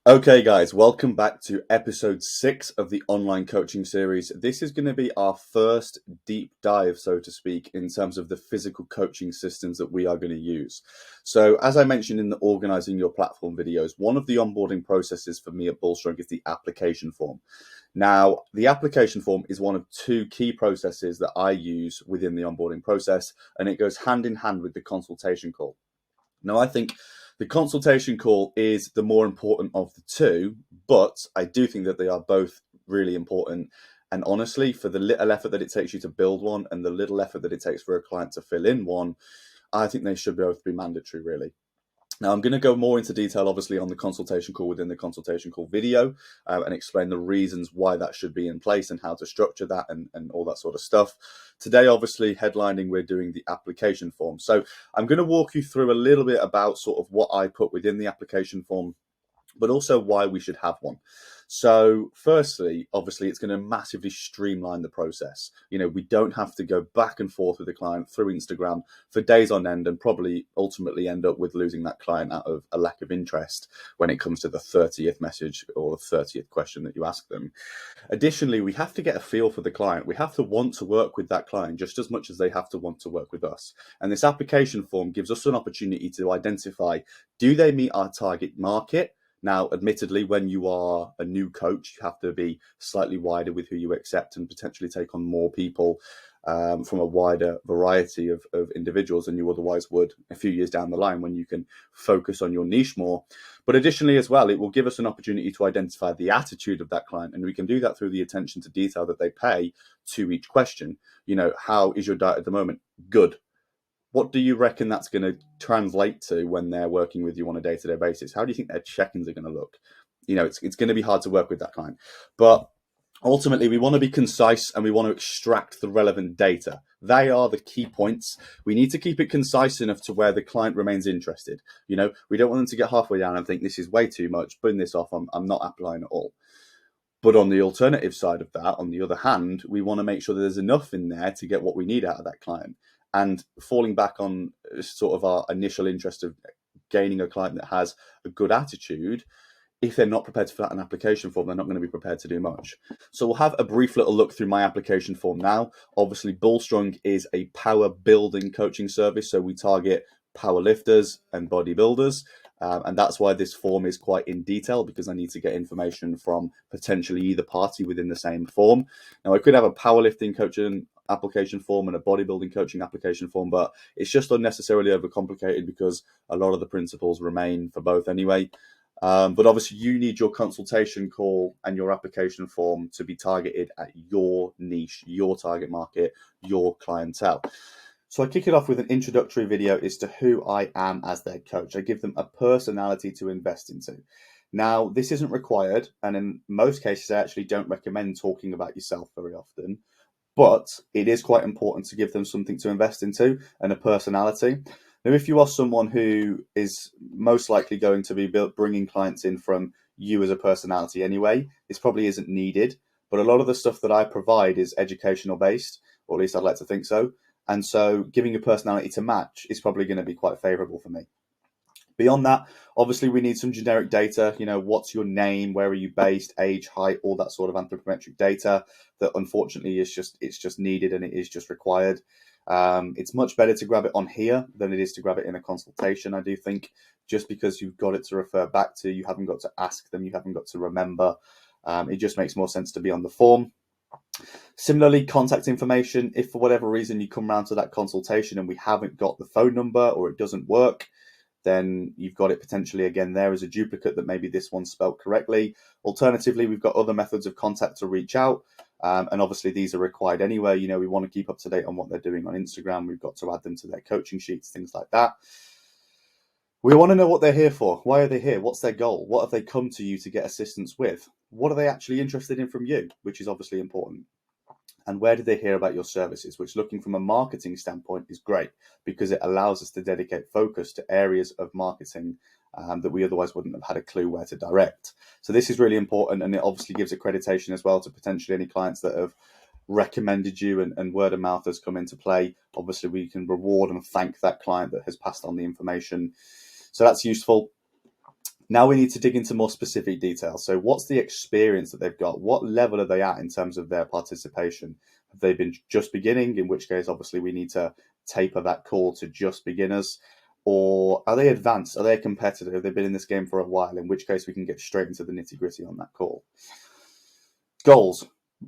Okay, guys, welcome back to episode 6 of the online coaching series. This is going to be our first deep dive, so to speak, in terms of the physical coaching systems that we are going to use. So, as I mentioned in the organizing your platform videos, one of the onboarding processes for me at Bullstrong is the application form. Now, the application form is one of two key processes that I use within the onboarding process, and it goes hand in hand with the consultation call. Now, I think the consultation call is the more important of the two, but I do think that they are both really important. And honestly, for the little effort that it takes you to build one and the little effort that it takes for a client to fill in one, I think they should both be mandatory, really. Now, I'm going to go more into detail, obviously, on the consultation call within the consultation call video and explain the reasons why that should be in place and how to structure that and all that sort of stuff. Today, obviously, headlining, we're doing the application form. So I'm going to walk you through a little bit about sort of what I put within the application form, but also why we should have one. So firstly, obviously, it's going to massively streamline the process. We don't have to go back and forth with the client through Instagram for days on end and probably ultimately end up with losing that client out of a lack of interest when it comes to the 30th message or the 30th question that you ask them. Additionally, we have to get a feel for the client. We have to want to work with that client just as much as they have to want to work with us. And this application form gives us an opportunity to identify, do they meet our target market? Now, admittedly, when you are a new coach, you have to be slightly wider with who you accept and potentially take on more people from a wider variety of individuals than you otherwise would a few years down the line when you can focus on your niche more. But additionally as well, it will give us an opportunity to identify the attitude of that client. And we can do that through the attention to detail that they pay to each question. How is your diet at the moment? Good. What do you reckon that's going to translate to when they're working with you on a day-to-day basis? How do you think their check-ins are going to look? It's going to be hard to work with that client. But ultimately, we want to be concise and we want to extract the relevant data. They are the key points. We need to keep it concise enough to where the client remains interested. We don't want them to get halfway down and think this is way too much, burn this off, I'm not applying at all. But on the alternative side of that, on the other hand, we want to make sure that there's enough in there to get what we need out of that client. And falling back on sort of our initial interest of gaining a client that has a good attitude, if they're not prepared to fill out an application form, they're not going to be prepared to do much. So we'll have a brief little look through my application form now. Obviously, Bullstrong is a power building coaching service. So we target power lifters and bodybuilders. And that's why this form is quite in detail, because I need to get information from potentially either party within the same form. Now, I could have a powerlifting coaching application form and a bodybuilding coaching application form, but it's just unnecessarily overcomplicated because a lot of the principles remain for both anyway. But obviously, you need your consultation call and your application form to be targeted at your niche, your target market, your clientele. So I kick it off with an introductory video as to who I am as their coach. I give them a personality to invest into. Now, this isn't required, and in most cases, I actually don't recommend talking about yourself very often, but it is quite important to give them something to invest into and a personality. Now, if you are someone who is most likely going to be bringing clients in from you as a personality anyway, this probably isn't needed. But a lot of the stuff that I provide is educational based, or at least I'd like to think so. And so giving a personality to match is probably going to be quite favorable for me. Beyond that, obviously, we need some generic data. What's your name? Where are you based? Age, height, all that sort of anthropometric data that unfortunately it's just needed and it is just required. It's much better to grab it on here than it is to grab it in a consultation. I do think just because you've got it to refer back to, you haven't got to ask them, you haven't got to remember. It just makes more sense to be on the form. Similarly, contact information. If for whatever reason you come around to that consultation and we haven't got the phone number or it doesn't work, then you've got it potentially again there as a duplicate that maybe this one's spelled correctly. Alternatively, we've got other methods of contact to reach out. And obviously these are required anyway. We want to keep up to date on what they're doing on Instagram. We've got to add them to their coaching sheets, things like that. We want to know what they're here for. Why are they here? What's their goal? What have they come to you to get assistance with? What are they actually interested in from you, which is obviously important. And where did they hear about your services? Which, looking from a marketing standpoint, is great because it allows us to dedicate focus to areas of marketing that we otherwise wouldn't have had a clue where to direct. So this is really important, and it obviously gives accreditation as well to potentially any clients that have recommended you, and word of mouth has come into play. Obviously, we can reward and thank that client that has passed on the information. So that's useful. Now we need to dig into more specific details. So what's the experience that they've got? What level are they at in terms of their participation? Have they been just beginning, in which case obviously we need to taper that call to just beginners? Or are they advanced? Are they a competitor? Have they been in this game for a while? In which case we can get straight into the nitty-gritty on that call. Goals,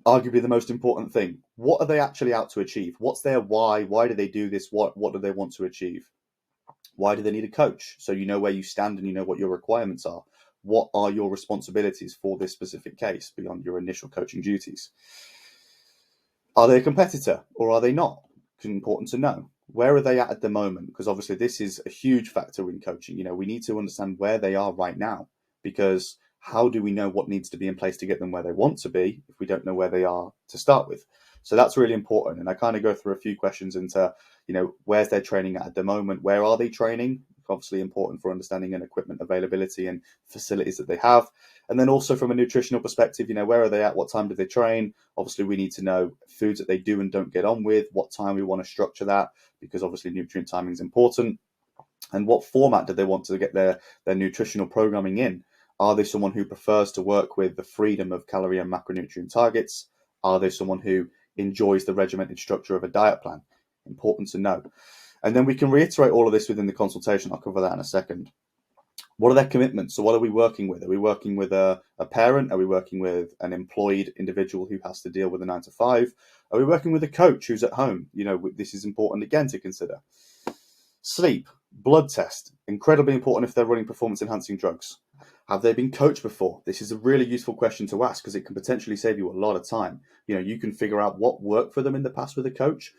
arguably the most important thing. What are they actually out to achieve? What's their why? Why do they do this? What do they want to achieve? Why do they need a coach? So you know where you stand and you know what your requirements are. What are your responsibilities for this specific case beyond your initial coaching duties? Are they a competitor or are they not? It's important to know. Where are they at the moment? Because obviously this is a huge factor in coaching. We need to understand where they are right now, because how do we know what needs to be in place to get them where they want to be if we don't know where they are to start with? So that's really important. And I kind of go through a few questions into, where's their training at the moment? Where are they training? Obviously important for understanding and equipment availability and facilities that they have. And then also from a nutritional perspective, where are they at? What time do they train? Obviously, we need to know foods that they do and don't get on with, what time we want to structure that, because obviously nutrient timing is important. And what format do they want to get their nutritional programming in? Are they someone who prefers to work with the freedom of calorie and macronutrient targets? Are they someone who enjoys the regimented structure of a diet plan? Important to know. And then we can reiterate all of this within the consultation. I'll cover that in a second. What are their commitments? So what are we working with? Are we working with a parent? Are we working with an employed individual who has to deal with a 9 to 5? Are we working with a coach who's at home? This is important again to consider. Sleep, blood test, incredibly important if they're running performance enhancing drugs. Have they been coached before? This is a really useful question to ask because it can potentially save you a lot of time. You can figure out what worked for them in the past with a coach,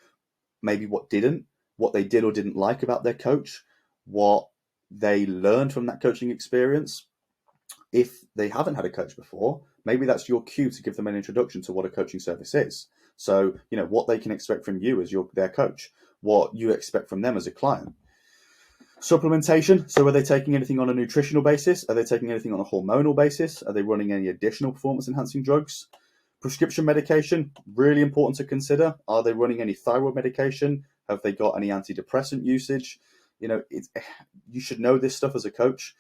maybe what didn't, what they did or didn't like about their coach, what they learned from that coaching experience. If they haven't had a coach before, maybe that's your cue to give them an introduction to what a coaching service is. So, what they can expect from you as their coach, what you expect from them as a client. Supplementation. So are they taking anything on a nutritional basis? Are they taking anything on a hormonal basis? Are they running any additional performance enhancing drugs? Prescription medication, really important to consider. Are they running any thyroid medication? Have they got any antidepressant usage? You should know this stuff as a coach.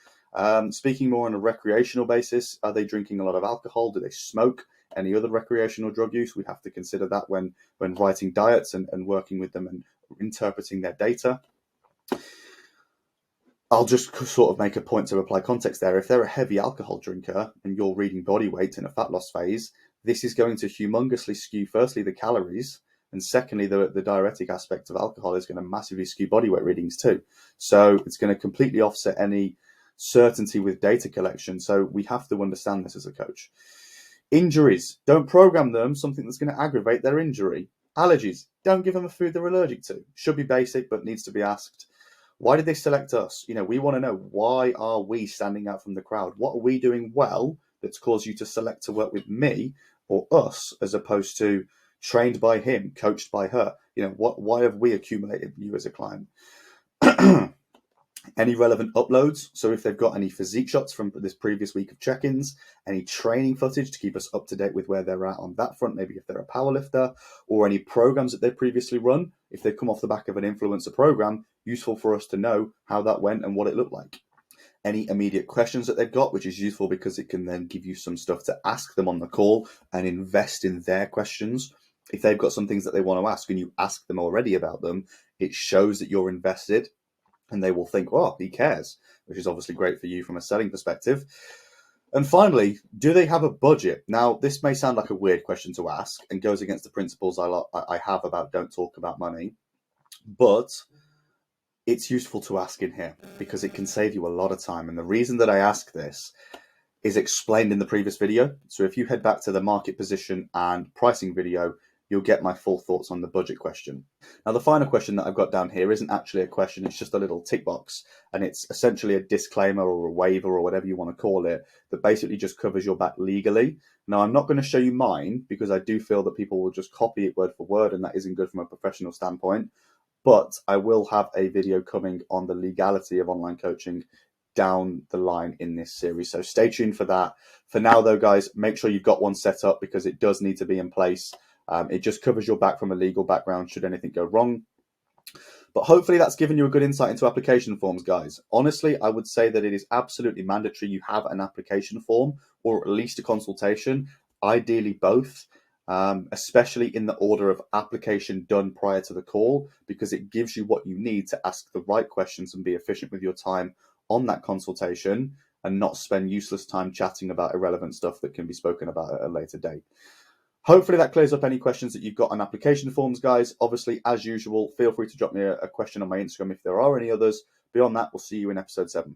Speaking more on a recreational basis, are they drinking a lot of alcohol? Do they smoke? Any other recreational drug use? We have to consider that when writing diets and working with them and interpreting their data. I'll just sort of make a point to apply context there. If they're a heavy alcohol drinker and you're reading body weight in a fat loss phase, this is going to humongously skew, firstly, the calories, and secondly, the diuretic aspect of alcohol is going to massively skew body weight readings too. So it's going to completely offset any certainty with data collection. So we have to understand this as a coach. Injuries, don't program them something that's going to aggravate their injury. Allergies, don't give them a food they're allergic to. Should be basic, but needs to be asked. Why did they select us? We want to know, why are we standing out from the crowd? What are we doing well that's caused you to select to work with me or us as opposed to trained by him, coached by her? Why have we accumulated you as a client? Any relevant uploads. So if they've got any physique shots from this previous week of check-ins, any training footage to keep us up to date with where they're at on that front, maybe if they're a powerlifter, or any programs that they've previously run. If they've come off the back of an influencer program, useful for us to know how that went and what it looked like. Any immediate questions that they've got, which is useful because it can then give you some stuff to ask them on the call and invest in their questions. If they've got some things that they want to ask and you ask them already about them, it shows that you're invested. And they will think, oh, he cares, which is obviously great for you from a selling perspective. And finally, do they have a budget? Now, this may sound like a weird question to ask and goes against the principles I have about don't talk about money, but it's useful to ask in here because it can save you a lot of time. And the reason that I ask this is explained in the previous video. So if you head back to the market position and pricing video, you'll get my full thoughts on the budget question. Now, the final question that I've got down here isn't actually a question, it's just a little tick box, and it's essentially a disclaimer or a waiver or whatever you want to call it that basically just covers your back legally. Now, I'm not going to show you mine because I do feel that people will just copy it word for word, and that isn't good from a professional standpoint, but I will have a video coming on the legality of online coaching down the line in this series. So stay tuned for that. For now, though, guys, make sure you've got one set up because it does need to be in place. It just covers your back from a legal background should anything go wrong. But hopefully that's given you a good insight into application forms, guys. Honestly, I would say that it is absolutely mandatory you have an application form or at least a consultation, ideally both, especially in the order of application done prior to the call, because it gives you what you need to ask the right questions and be efficient with your time on that consultation and not spend useless time chatting about irrelevant stuff that can be spoken about at a later date. Hopefully that clears up any questions that you've got on application forms, guys. Obviously, as usual, feel free to drop me a question on my Instagram if there are any others. Beyond that, we'll see you in episode 7.